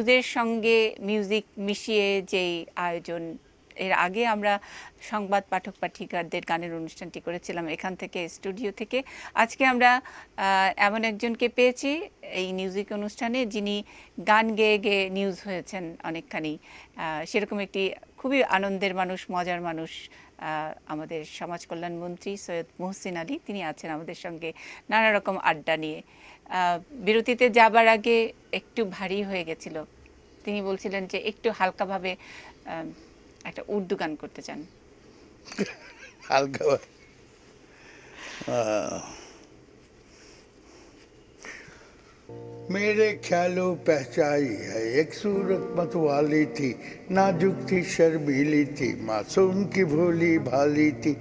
নিউজের সঙ্গে মিউজিক মিশিয়ে যেই আয়োজন, এর আগে আমরা সংবাদ পাঠক পাঠিকাদের গানের অনুষ্ঠানটি করেছিলাম এখান থেকে, স্টুডিও থেকে। আজকে আমরা এমন একজনকে পেয়েছি এই মিউজিক অনুষ্ঠানে যিনি গান গেয়ে গেয়ে নিউজ হয়েছেন অনেকখানি। সেরকম একটি খুবই আনন্দের মানুষ, মজার মানুষ আমাদের সমাজ কল্যাণ মন্ত্রী সৈয়দ মুহসিন আলী। তিনি আছেন আমাদের সঙ্গে নানা রকম আড্ডা নিয়ে। বিরতিতে যাবার আগে একটু ভারী হয়ে গেছিল, তিনি বলছিলেন যে একটু হালকাভাবে একটা উর্দু গান করতে চান। হালকা मेरे ख्यालों पहचाई है एक सूरत मतवाली थी, नाजुक थी शर्मीली थी, मासूम की भोली भाली थी,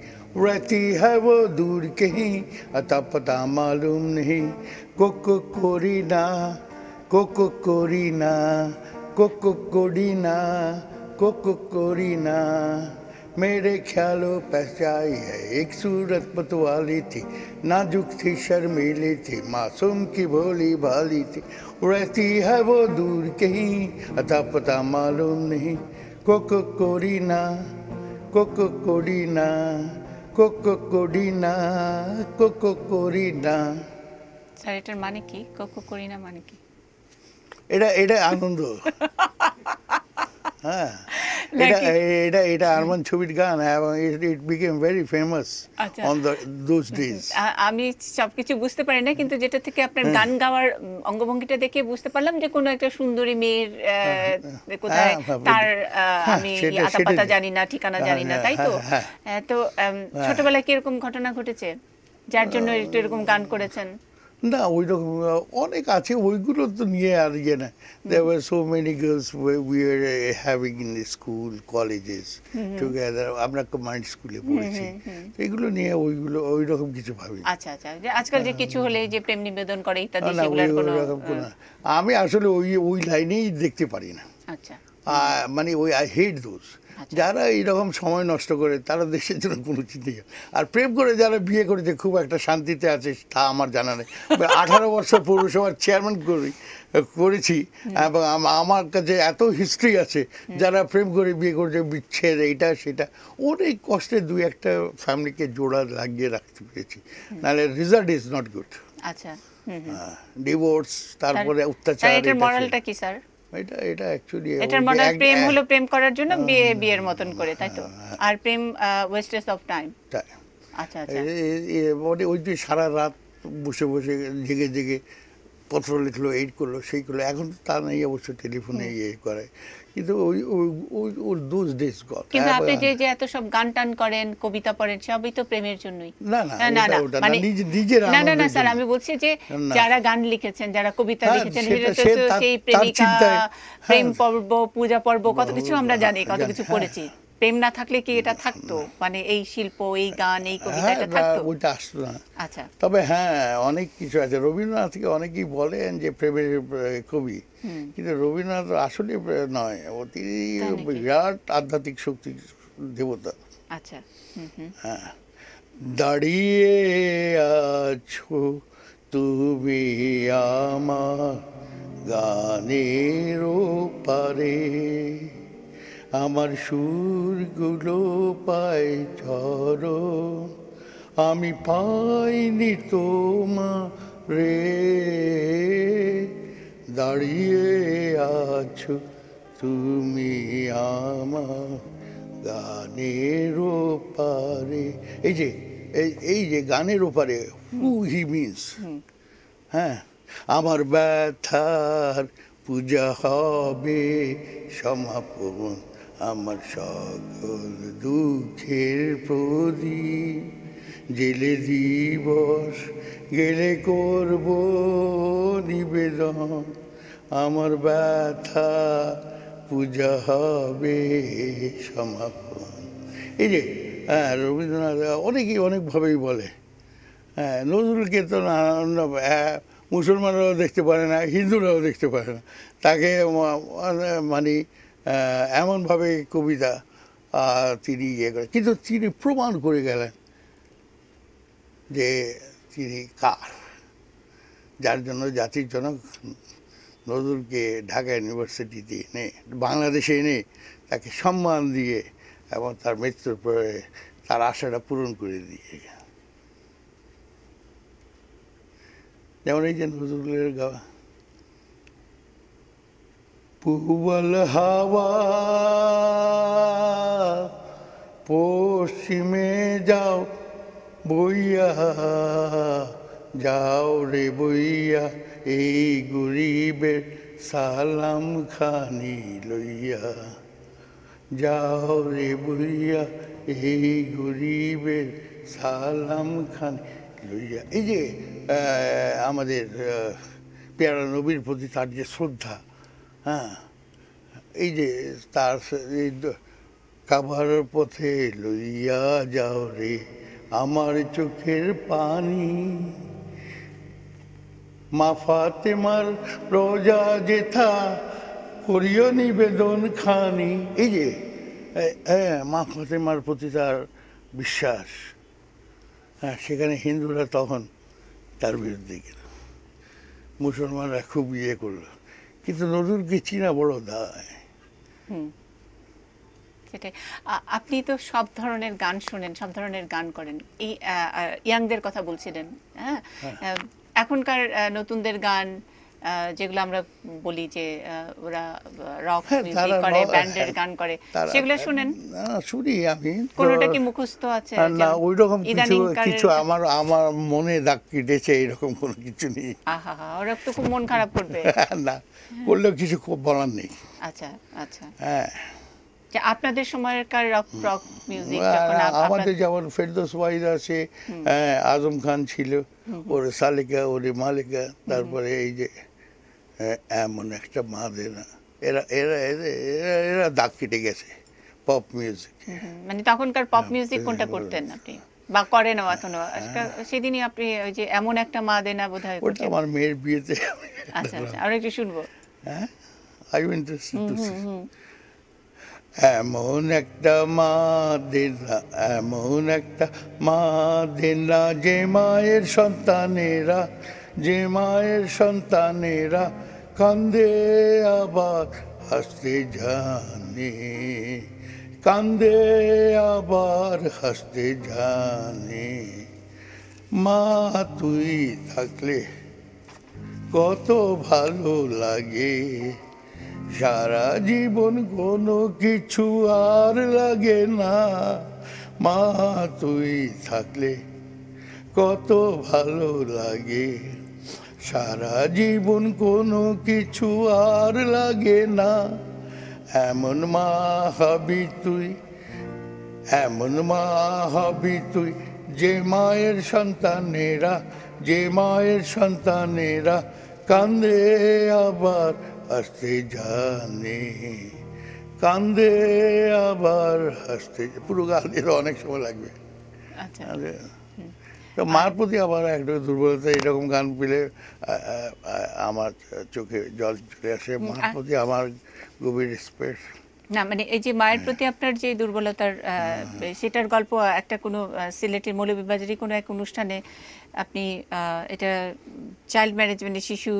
रहती है वो दूर कहीं अता पता मालूम नहीं, कोको कोरीना कोको कोरीना कोको कोरीना कोको कोरीना। मेरे ख्यालों पहचाई है एक सूरत मतवाली थी, नाजुक थी शर्मीली थी, मासूम की भोली भाली थी, रहती है वो दूर कहीं अता पता मालूम नहीं, कोको कोरीना कोको कोरीना कोको कोरीना कोको कोरीना। স্যার এটার মানে কি? কোকো কোরিনা মানে কি? এটা এটা আনন্দ। হ্যাঁ, এটা আরমান ছবির গান এবং ইট became very famous on those days. আমি সবকিছু বুঝতে পারি না, কিন্তু যেটা থেকে আপনার গান গাওয়ার অঙ্গভঙ্গিটা দেখে বুঝতে পারলাম যে কোনো একটা সুন্দরী মেয়ের কোথায় তার আমি আতাপাতা জানি না, ঠিকানা জানি না, তাই তো? তো ছোটবেলায় কিরকম ঘটনা ঘটেছে যার জন্য একটু এরকম গান করেছেন? না, ওই রকম অনেক আছে, ওইগুলো তো নিয়ে আর ইয়ে না। There were so many girls we were having in the school, colleges together. আমরা কমান্ড স্কুলে পড়েছি, এগুলো নিয়ে ওইগুলো ওই রকম কিছু ভাবি। আচ্ছা আচ্ছা, যে আজকাল যে কিছু হলে যে প্রেম নিবেদন করে ইত্যাদি, সেগুলোর কোনো আমি আসলে ওই লাইনেই দেখতে পারি না। আচ্ছা, মানে ওই আই হেট দোজ যারা এইরকম সময় নষ্ট করে, তারা দেশের জন্য কোনো চিন্তা। আর প্রেম করে যারা বিয়ে করেছে খুব একটা শান্তিতে আছে তা আমার জানা নেই। 18 বছর পৌরসভার চেয়ারম্যান করেছি এবং আমার কাছে এত হিস্ট্রি আছে যারা প্রেম করে বিয়ে করেছে, বিচ্ছেদ এইটা সেটা, অনেক কষ্টে দুই একটা ফ্যামিলিকে জোড়া লাগিয়ে রাখতে পেরেছি, নাহলে রেজাল্ট ইজ নট গুড। আচ্ছা, ডিভোর্স, তারপরে অত্যাচার। এটার মরালটা কি স্যার? এটা অ্যাকচুয়ালি এটার মনে হয় প্রেম হলো প্রেম করার জন্য, বিয়ে বিয়ের মতন করে, তাই তো? আর প্রেম ওয়েস্টেজ অফ টাইম। আচ্ছা আচ্ছা, মানে ওই যে সারা রাত বসে বসে জেগে জেগে পত্র লিখলো, এই করলো সেই করলো, এখন তো তা নেই অবশ্য, টেলিফোনে ইয়ে করে, কিন্তু ওই দোজ ডেজ গট। কিন্তু আপনি যে এত সব গান টান করেন, কবিতা পড়েন, সবই তো প্রেমের জন্যই। না না না, মানে নিজের না না না স্যার, আমি বলছি যে যারা গান লিখেছেন, যারা কবিতা লিখেছেন, সেটা তো সেই প্রেমিকা, প্রেম পর্ব, পূজা পর্ব, কত কিছু আমরা জানি, কত কিছু পড়েছি। প্রেম না থাকলে কি এটা থাকতো? মানে এই শিল্প, এই গান, এই কবিতা এটা থাকতো? ওইটা আসতো না। আচ্ছা, তবে হ্যাঁ, অনেক কিছু আছে। রবীন্দ্রনাথকে অনেকেই বলেন যে প্রেমের কবি, কিন্তু রবীন্দ্রনাথ আসলে নয়, তিনি বিরাট আধ্যাত্মিক শক্তির দেবতা। আচ্ছা, হ্যাঁ, দাঁড়িয়ে আছো তুমি আমার গানের ওপারে, আমার সুরগুলো পাই চরণ, আমি পাইনি তোমারে, দাঁড়িয়ে আছো তুমি আমার গানের ওপারে। এই যে গানের ওপারে, হু হি মিনস, হ্যাঁ, আমার ব্যথার পূজা হবে সমাপন, আমার সকল দুঃখের প্রদীপ জেলে দিবস গেলে করব নিবেদন, আমার ব্যথা পূজা হবে সমাপন। এই যে রবীন্দ্রনাথ অনেকেই অনেকভাবেই বলে। হ্যাঁ, নজরুলকে তো মুসলমানরাও দেখতে পারে না, হিন্দুরাও দেখতে পারে না, তাকে মানে এমনভাবে কবিতা তিনি ইয়ে করে, কিন্তু তিনি প্রমাণ করে গেলেন যে তিনি কার, যার জন্য জাতির জনক নজরুলকে ঢাকা ইউনিভার্সিটিতে এনে বাংলাদেশে এনে তাকে সম্মান দিয়ে এবং তার মৃত্যুর পরে তার আশাটা পূরণ করে দিয়ে, যেমন এই যে নজরুলের গাওয়া পূবল হাওয়া পশ্চিমে যাও বইয়া, যাও রে বইয়া এই গরিবের সালাম খানি লইয়া, যাও রে বইয়া এই গরিবের সালাম খানি লইয়া। এই যে আমাদের পেয়ারা নবীর প্রতি তার যে শ্রদ্ধা, হ্যাঁ, এই যে তার এই কাবার পথে লইয়া যাও রে আমার চোখের পানি, মা ফাতেমার রোজা যেথা করিও নিবেদন খানি। এই যে মা ফাতেমার প্রতি তার বিশ্বাস, হ্যাঁ, সেখানে হিন্দুরা তখন তার বিরুদ্ধে গেল, মুসলমানরা খুব ইয়ে করলো, কিন্তু নজরুলকে চিনা বড় দায়। সেটাই। আপনি তো সব ধরনের গান শোনেন, সব ধরনের গান করেন, এই ইয়াংদের কথা বলছিলেন, হ্যাঁ, এখনকার নতুনদের গান যেগুলো আমরা বলি যে ওরা রক মিউজিক করে, ব্যান্ডের গান করে, সেগুলো শুনেন? শুনি আমি। কোনোটা কি মুখস্থ আছে? না, ওই রকম কিছু আমার আমার মনে দাগ কেটেছে এরকম কোনো কিছু নেই। আহা, ওরা তো খুব মন খারাপ করবে। না, করলেও কিছু খুব বলার নেই। আচ্ছা আচ্ছা। হ্যাঁ, যে আপনাদের সময়কার রক মিউজিক, আমাদের যেমন ফেরদৌস ওয়াহিদ আছে, আজম খান ছিল, ওরে সালেকা ওরে মালিকা, তারপরে এই যে এমন একটা মা দে না, এরা এরা এরা এরা দাগ কেটে গেছে পপ মিউজিক। মানে তখনকার পপ মিউজিক কোনটা করতেন আপনি বা করেন এখনো? সেদিনই আপনি ওই যে এমন একটা মা দে না বোধহয়, ওটা আমার মেয়ের বিয়েতে। আচ্ছা আচ্ছা, আর একটু শুনবো। হ্যাঁ, I you interested to see? এমন একটা মা দে না, এমন একটা মা দে না, যে মায়ের সন্তানেরা, যে মায়ের সন্তানেরা কান্দে আবার হাসতে জানে, কান্দে আবার হাসতে জানে। মা তুই থাকলে কত ভালো লাগে, সারা জীবন কোনো কিছু আর লাগে না। মা তুই থাকলে কত ভালো লাগে, সারা জীবন কোনো কিছু আর লাগে না। এমন মা হবি তুই, এমন মা হবি তুই, যে মায়ের সন্তানেরা, যে মায়ের সন্তানেরা কান্দে আবার হাসতে জানে, কান্দে আবার হাসতে। পুরো গানের অনেক সময় লাগবে। আচ্ছা, তো মার প্রতি আবার একটা দুর্বলতা, এরকম গান পেলে আমার চোখে জল চলে আসে। মার প্রতি আমার গভীর রেসপেক্ট। না মানে এই যে মায়ের প্রতি আপনার যে দুর্বলতার, সেটার গল্প একটা কোনো সিলেটের মৌলভীবাজারের কোনো এক অনুষ্ঠানে আপনি এটা চাইল্ড ম্যারেজ, মানে শিশু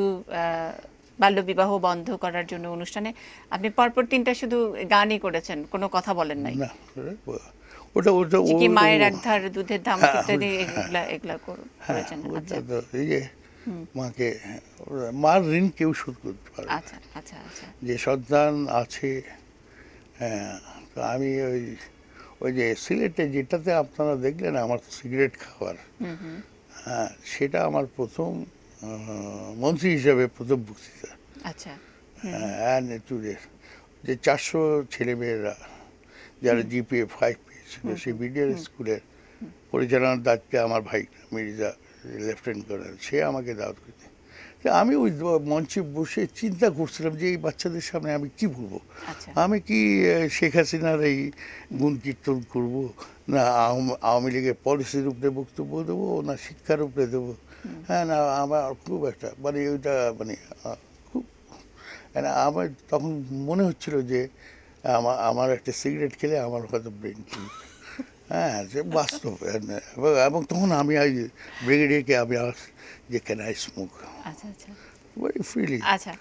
বাল্যবিবাহ বন্ধ করার জন্য অনুষ্ঠানে আপনি পরপর 3টা শুধু গানই করেছেন, কোনো কথা বলেন নাই। না, ওটা ওটা কি মায়ের এক ধার দুধের দাম ইত্যাদি এগুলা করেছেন? আচ্ছা, এই যে মাকে, মার ঋণ কেউ শোধ করতে পারে। আচ্ছা আচ্ছা আচ্ছা। যে সন্তান আছে, হ্যাঁ, তো আমি ওই যে সিলেটে যেটাতে আপনারা দেখলেন আমার সিগারেট খাওয়ার, হ্যাঁ, সেটা আমার প্রথম মন্ত্রী হিসাবে প্রথম বক্তৃতা। আচ্ছা। যে 400 ছেলেমেয়েরা যারা জিপিএ 5 পেয়েছিল, সেই বিডিআর স্কুলের পরিচালনার দায়িত্বে আমার ভাই মির্জা লেফটেন্যান্ট কর্নেল, সে আমাকে দাওয়াত করেছে। আমি ওই মঞ্চে বসে চিন্তা করছিলাম যে এই বাচ্চাদের সামনে আমি কি বলবো। আমি কি শেখ হাসিনার এই গুণ কীর্তন করবো, না আওয়ামী লীগের পলিসির উপরে বক্তব্য দেবো, না শিক্ষার উপরে দেবো? হ্যাঁ, না আমার খুব একটা মানে ওইটা মানে খুব, আমার তখন মনে হচ্ছিল যে আমার একটা সিগারেট খেলে আমার হয়তো ব্রেন ঠিক, হ্যাঁ, যে বাস্তব। এবং তখন আমি ব্রিগেডিয়ারকে আমি যে ক্যান আই স্মোক, আচ্ছা আচ্ছা, ভেরি ফ্রিলি। আচ্ছা,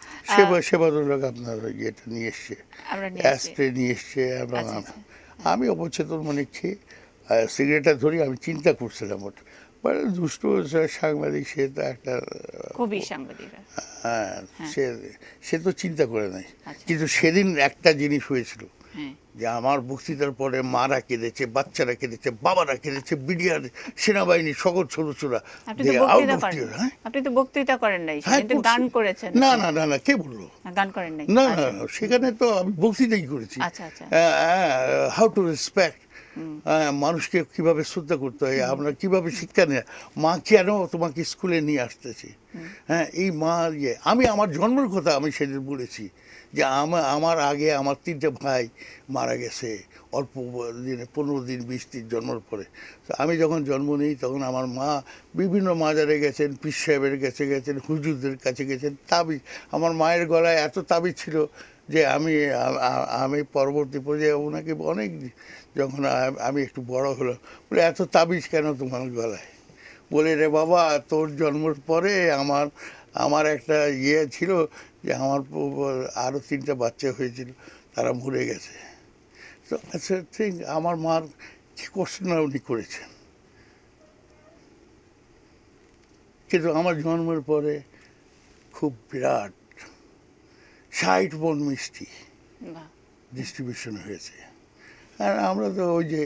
সেবাদক আপনার ইয়েটা নিয়ে এসছে, আমরা নিয়ে আসছি। অ্যাস্ট্রে নিয়ে এসছে। আচ্ছা, আচ্ছা। আমি অবচেতন মনে খেয়ে সিগারেটটা ধরি, আমি চিন্তা করছিলাম ওটা, মানে দুষ্ট সাংবাদিক, সে তো একটা খুবই সাংবাদিকরা। হ্যাঁ, হ্যাঁ। সে সে তো চিন্তা করে নাই। আচ্ছা। কিন্তু সেদিন একটা জিনিস হয়েছিল হ্যাঁ। যে আমার বক্তৃতার পরে মারা কেঁদেছে, বাচ্চারা কেঁদেছে, বাবারা কেঁদেছে, বিডিআর, সেনাবাহিনী, সকল সদস্যরা। আপনি তো বক্তৃতা করেন, আপনি তো বক্তৃতা করেন নাই, কিন্তু গান করেছেন। না না না না, কে বললো? গান করেন নাই? না না আচ্ছা। না, সেখানে তো আমি বক্তৃতাই করেছি। আচ্ছা, আচ্ছা। হাউ টু রেসপেক্ট, মানুষকে কিভাবে শ্রদ্ধা করতে হয়, আমরা কিভাবে শিক্ষা নেয়, মা কেন তোমাকে স্কুলে নিয়ে আসতেছে, হ্যাঁ, এই মা ইয়ে। আমি আমার জন্মের কথা আমি সেদিন বলেছি যে আমার আগে আমার 3টে ভাই মারা গেছে অল্প দিনে, 15 দিন 20 দিন জন্মের পরে। তো আমি যখন জন্ম নিই তখন আমার মা বিভিন্ন মাজারে গেছেন, পীর সাহেবের কাছে গেছেন, হুজুরদের কাছে গেছেন, তাবিজ। আমার মায়ের গলায় এত তাবিজ ছিল যে আমি পরবর্তী পর্যায়ে ওনাকে অনেক, যখন আমি একটু বড় হলো, বলে এত তাবিজ কেন তোমার গলায়? বলে, রে বাবা, তোর জন্মের পরে আমার একটা ইয়ে ছিল যে আমার আরও 3টা বাচ্চা হয়েছিল, তারা মরে গেছে। তো আচ্ছা, ঠিক আমার মার কি কষ্ট উনি করেছেন, কিন্তু আমার জন্মের পরে খুব বিরাট 60 মণ মিষ্টি বাহ। ডিস্ট্রিবিউশন হয়েছে। আর আমরা তো ওই যে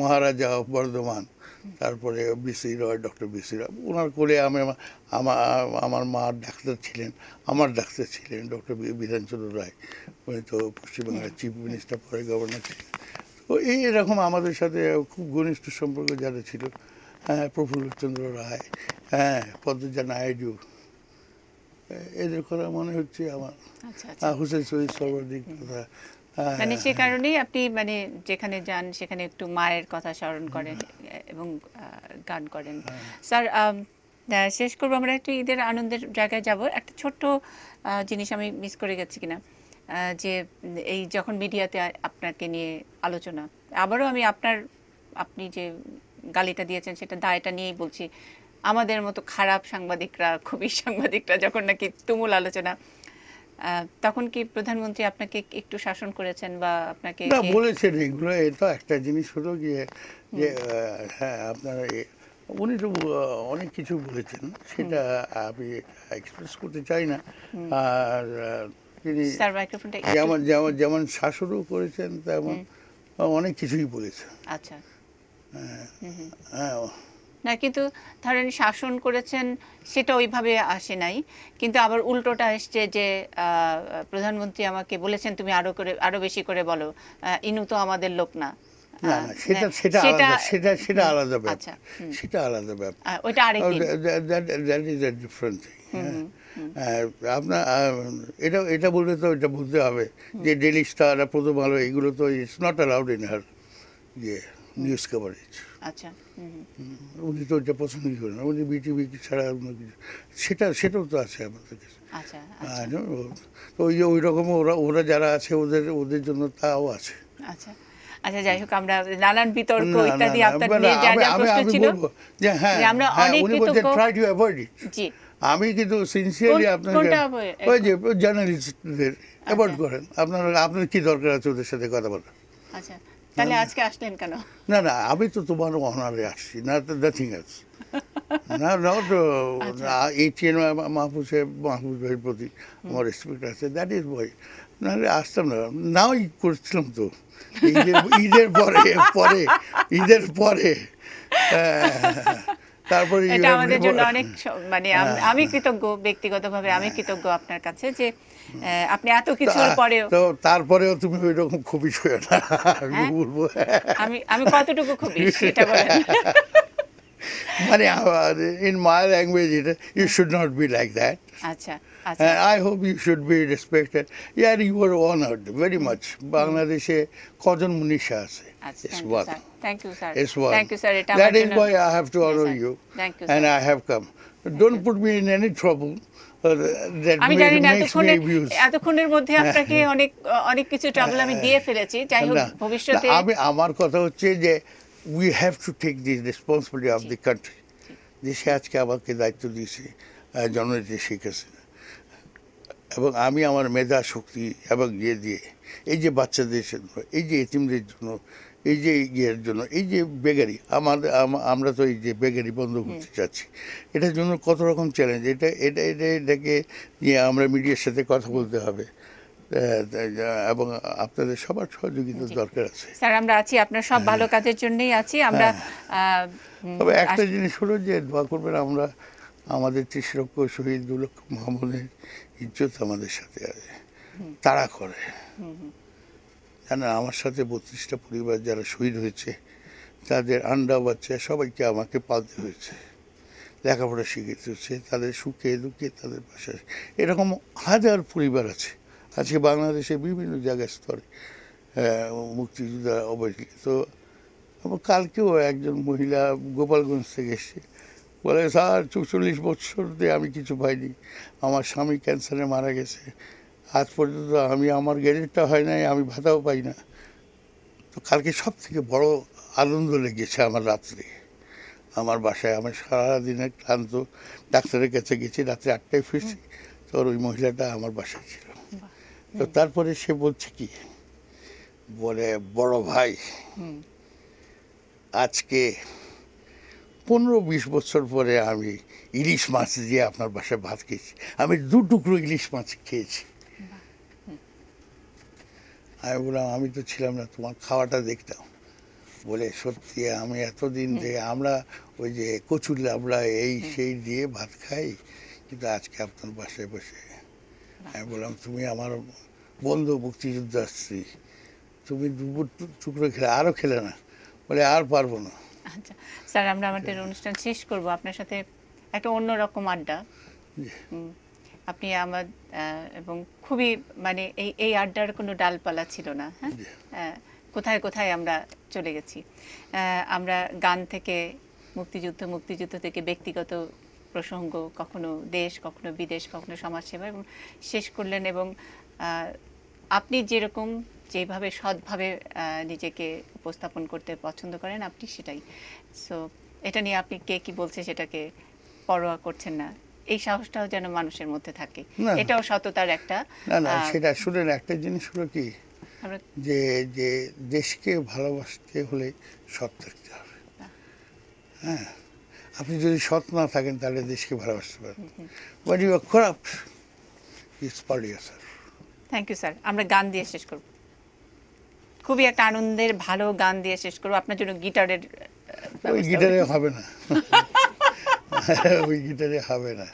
মহারাজা অফ বর্ধমান, তারপরে বিসি রয়, ডক্টর বিসি রয়, ওনার কোলে আমার মা ডাক্তার ছিলেন, আমার ডাক্তার ছিলেন ডক্টর বিধানচন্দ্র রায়, উনি তো পশ্চিমবাংলার চিফ মিনিস্টার, পরে গভর্নর ছিলেন। তো এইরকম আমাদের সাথে খুব ঘনিষ্ঠ সম্পর্ক যারা ছিল, হ্যাঁ, প্রফুল্লচন্দ্র রায়, হ্যাঁ, পদ্মজা নাইডু, এদের কথা মনে হচ্ছে আমার। আচ্ছা, আচ্ছা। হুসেন শহীদ সর্বাধিক কথা। মানে সে কারণেই আপনি মানে যেখানে যান সেখানে একটু মায়ের কথা স্মরণ করেন এবং গান করেন। স্যার, শেষ করবো, আমরা একটু ঈদের আনন্দের জায়গায় যাব। একটা ছোট্ট জিনিস আমি মিস করে গেছি কিনা, যে এই যখন মিডিয়াতে আপনাকে নিয়ে আলোচনা, আবারও আমি আপনি যে গালিটা দিয়েছেন সেটা দায়টা নিয়েই বলছি, আমাদের মতো খারাপ সাংবাদিকরা, খুবই সাংবাদিকরা যখন নাকি তুমুল আলোচনা, তখন কি প্রধানমন্ত্রী আপনাকে একটু শাসন করেছেন বা আপনাকে? না, বলেছেন এগুলো। এটা একটা জিনিস হলো গিয়ে যে হ্যাঁ, আপনারা উনি তো অনেক কিছু বলেছেন, সেটা আমি এক্সপ্রেস করতে চাই না। আর তিনি স্যার, মাইক্রোফোনটা যেমন যেমন যেমন শাসনও করেছেন, তেমন অনেক কিছুই বলেছেন। আচ্ছা। হ্যাঁ, না, কিন্তু ধরেন শাসন করেছেন সেটা ওইভাবে আসে নাই, কিন্তু আবার উল্টোটা এসছে যে প্রধানমন্ত্রী আমাকে বলেছেন তুমি আরো বেশি করে বলো, ইনু তো আমাদের লোক না। না না, সেটা সেটা আলাদা, সেটা আলাদা ব্যাপার। আচ্ছা। সেটা আলাদা ব্যাপার, ওইটা আরেকদিন। That is a different thing. আপনার এটা বললে তো এটা বলতে হবে যে ডেলি স্টার, প্রথম আলো, এগুলো তো it's not allowed in her ইয়ে নিউজ কভারেজ। আচ্ছা। উনি তো ওইটা পছন্দই করেন না, উনি বিটিভি ছাড়া অন্য কিছু, সেটাও তো আছে আমাদের কাছে। আচ্ছা। তো ওই রকম ওরা যারা আছে ওদের জন্য তাও আছে। আচ্ছা, আচ্ছা, যাই হোক, আমরা নানান বিতর্ক ইত্যাদি আপনার নিয়ে যা যা প্রশ্ন ছিল, যে হ্যাঁ, আমরা অনেক কৃতজ্ঞ। Try to avoid it. জি। আমি কিন্তু সিনসিয়ারলি আপনাকে, ওই যে জার্নালিস্টদের অ্যাভয়েড করেন, আপনার কি দরকার আছে ওদের সাথে কথা বলার? আচ্ছা, তাহলে আজকে আসলেন কেন? না না, আমি তো তোমার অনারে আসছি, না, নাথিং এলস। না, নট ATN মাহফুজ ভাইয়ের প্রতি আমার রেসপেক্ট আছে, দ্যাট ইজ বয়। নাহলে আসতাম না, নাও করছিলাম তো ঈদের ঈদের পরে তারপরে এটা আমাদের জন্য অনেক, মানে আমি কৃতজ্ঞ, ব্যক্তিগতভাবে আমি কৃতজ্ঞ আপনার কাছে যে আপনি এত কিছুর পরেও। তো তারপরেও তুমি ওই রকম খুবই শুয়ে না, আমি বলবো। আমি কতটুকু খুবই সেটা বলেন। মানে in my language you should not be like that. আচ্ছা। And I hope you should be respected. Yeah, you were honored very much. বাংলাদেশে কজন মুনিশা আছে? It's one. Thank you, sir. It's one. Thank you, sir. That is why I have to honor you. Thank you, and I have come. Don't put me in any trouble that makes me abuse. এতক্ষণের মধ্যে আপনাকে অনেক কিছু trouble আমি দিয়ে ফেলেছি। যাই হোক, ভবিষ্যতে আমার কথা হচ্ছে যে we have to take the responsibility of the country. দেশে আজকে আমাকে দায়িত্ব দিয়েছে, জননেত্রী শেখ হাসিনা। এবং আমি আমার মেধা শক্তি এবং ইয়ে দিয়ে এই যে বাচ্চাদের জন্য, এই যে এতিমদের জন্য, এই যে ইয়ের জন্য, এই যে বেগারি, আমরা তো এই যে বেগারি বন্ধ করতে চাচ্ছি, এটার জন্য কত রকম চ্যালেঞ্জ, এটাকে নিয়ে আমরা মিডিয়ার সাথে কথা বলতে হবে, এবং আপনাদের সবার সহযোগিতা দরকার আছে। স্যার আমরা আছি, আপনার সব ভালো কাজের জন্যই আছি আমরা। তবে একটা জিনিস হলো যে দোয়া করবেন, আমরা আমাদের ৩০ লক্ষ শহীদ, ২ লক্ষ মোহাম্মদের ইজ্জত আমাদের সাথে আছে, তারা করে জানেন। আমার সাথে ৩২টা পরিবার যারা শহীদ হয়েছে, তাদের আন্ডা বাচ্চা সবাইকে আমাকে পালতে হয়েছে, লেখাপড়া শিখাতে হচ্ছে, তাদের সুখে দুঃখে তাদের পাশে। এরকম হাজার পরিবার আছে আজকে বাংলাদেশে বিভিন্ন জায়গার স্তরে মুক্তিযোদ্ধা অবহেলিত। এবং কালকেও একজন মহিলা গোপালগঞ্জ থেকে এসছে, বলে স্যার ৪৪ বছর দিয়ে আমি কিছু পাইনি, আমার স্বামী ক্যান্সারে মারা গেছে, আজ পর্যন্ত আমার গ্যারেজটা হয় নাই, আমি ভাতাও পাই না। তো কালকে সব থেকে বড় আনন্দ লেগেছে আমার রাত্রে, আমার বাসায়। আমি সারাদিনের ক্লান্ত, ডাক্তারের কাছে গেছি, রাত্রে ৮টায় ফিরছি, তো ওই মহিলাটা আমার বাসায় ছিল। তো তারপরে সে বলছে কি, বলে বড় ভাই আজকে ১৫-২০ বছর পরে আমি ইলিশ মাছ দিয়ে আপনার বাসায় ভাত খেয়েছি, আমি ২ টুকরো ইলিশ মাছ খেয়েছি। আমি বললাম আমি তো ছিলাম না, তোমার খাওয়াটা দেখতাম। বলে সত্যি আমি এতদিন থেকে আমরা ওই যে কচুর লাবড়া এই সেই দিয়ে ভাত খাই, কিন্তু আজকে আপনার বাসায় বসে। আমি বললাম তুমি আমার বন্ধু, মুক্তিযুদ্ধ আসছি, তুমি ২ টুকরো খেলে, আরও খেলে না? বলে আর পারবো না। আচ্ছা স্যার, আমরা আমাদের অনুষ্ঠান শেষ করব আপনার সাথে একটা অন্যরকম আড্ডা। আপনি আমার এবং খুবই মানে এই আড্ডার কোনো ডালপালা ছিল না। হ্যাঁ, কোথায় কোথায় আমরা চলে গেছি। আমরা গান থেকে মুক্তিযুদ্ধ থেকে ব্যক্তিগত প্রসঙ্গ, কখনো দেশ, কখনো বিদেশ, কখনো সমাজসেবা, এবং শেষ করলেন। এবং আপনি যেভাবে সৎভাবে নিজেকে উপস্থাপন করতে পছন্দ করেন, আপনি সেটাই। সো এটা নিয়ে আপনি কে কি বলছে সেটাকে পরোয়া করছেন না, এই সাহসটাও যেন মানুষের মধ্যে থাকে, এটাও সততার একটা। না সেটা শুনেন, একটা জিনিস হলো কি, যে যে দেশকে ভালোবাসতে হলে সৎ থাকতে হবে। হ্যাঁ, আপনি যদি সৎ না থাকেন তাহলে দেশকে ভালোবাসতে পারেন। But you are corrupt, it's for yourself. Thank you sir. আমরা গান দিয়ে শেষ করব, খুবই একটা আনন্দের ভালো গান দিয়ে শেষ করব। আপনার জন্য গিটারের ওই গিটারে হবে না, ওই গিটারে হবে না।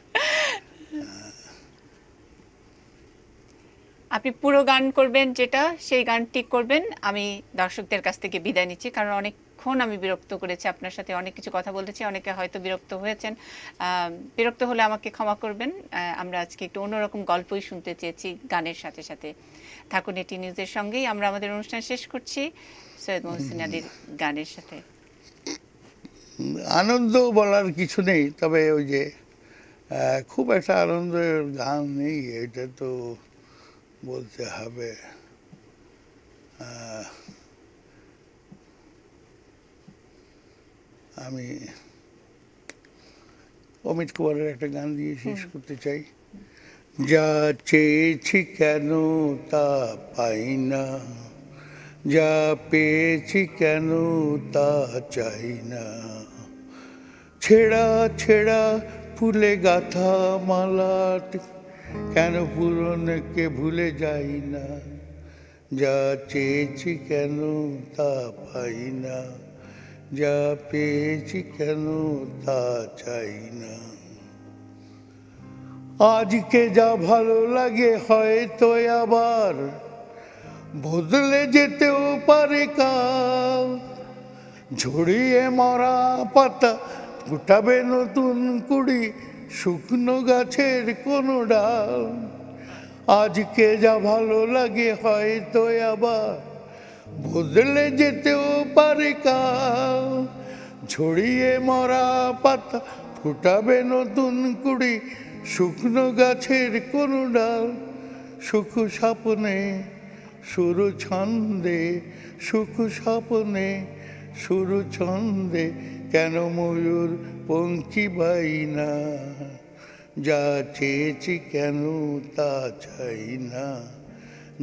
আপনি পুরো গান করবেন, যেটা সেই গানটি করবেন। আমি দর্শকদের কাছ থেকে বিদায় নিচ্ছি, কারণ অনেকক্ষণ আমি বিরক্ত করেছি, আপনার সাথে অনেক কিছু কথা বলেছি, অনেকে হয়তো বিরক্ত হয়েছেন। বিরক্ত হলে আমাকে ক্ষমা করবেন। আমরা আজকে একটু অন্যরকম গল্পই শুনতে চেয়েছি গানের সাথে সাথে। থাকুন এটি নিউজের সঙ্গেই। আমরা আমাদের অনুষ্ঠান শেষ করছি সৈয়দ মহসিন আলীর গানের সাথে। আনন্দ বলার কিছু নেই, তবে ওই যে খুব একটা আনন্দের গান নেই, এটা তো বলতে হবে। আমি অমিত কুমারের একটা গান দিয়ে শেষ করতে চাই। যা চেয়েছি কেন তা পাই না, যা পেয়েছি কেন তা চাই না, ছেঁড়া ছেঁড়া ফুলে গাথা মালা কেন পুরনোকে ভুলে যাই না, যা চেয়েছি কেন তা পাই না, যা পেয়েছি কেন তা চাই না। আজকে যা ভালো লাগে হয়তো আবার বদলে যেতেও পারে কাল, ঝরিয়ে মরা পাতা ফুটাবে নতুন কুড়ি, শুকনো গাছের কোনো ডাল। আজকে যা ভালো লাগে হয়তো আবার বদলে যেতেও পারে কাল, ঝরিয়ে মরা পাতা ফুটাবে নতুন কুড়ি, শুকনো গাছের কোনো ডাল। সুখ স্বপ্নে সুর ছন্দে, সুখ স্বপ্নে সুর ছন্দে কেন ময়ূর পঙ্খী বাই না, যা চেয়েছি কেন তা চাই না,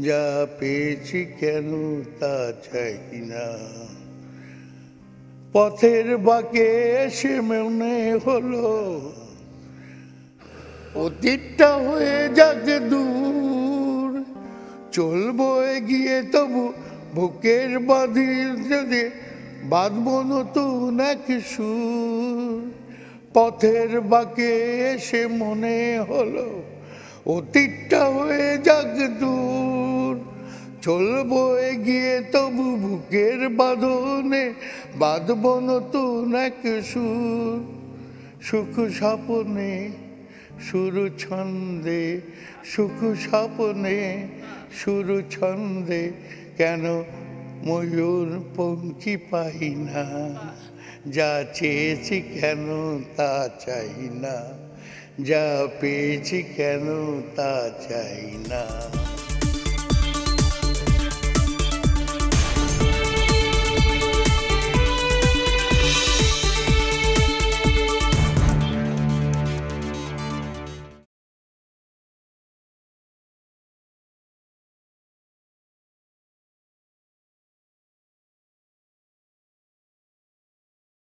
যা পেয়েছি কেন তা চাই না। পথের বাঁকে এসে মনে হলো অতীতটা হয়ে যাক দূর, চলবো এগিয়ে তবু বুকের বাঁধিতে বাঁধব নতুন এক সুর। পথের বাঁকে এসে মনে হলো অতীতটা হয়ে যাক দূর, চলবো এগিয়ে তবু বুকের বাঁধনে বাঁধব নতুন এক সুর। সুখ স্বপ্নে সুর ছন্দে, সুখ স্বপ্নে সুর ছন্দে কেন ময়ূর পঙ্খী পাই না, যা চেয়েছি কেন তা চাই না, যা পেয়েছি কেন তা চাই না।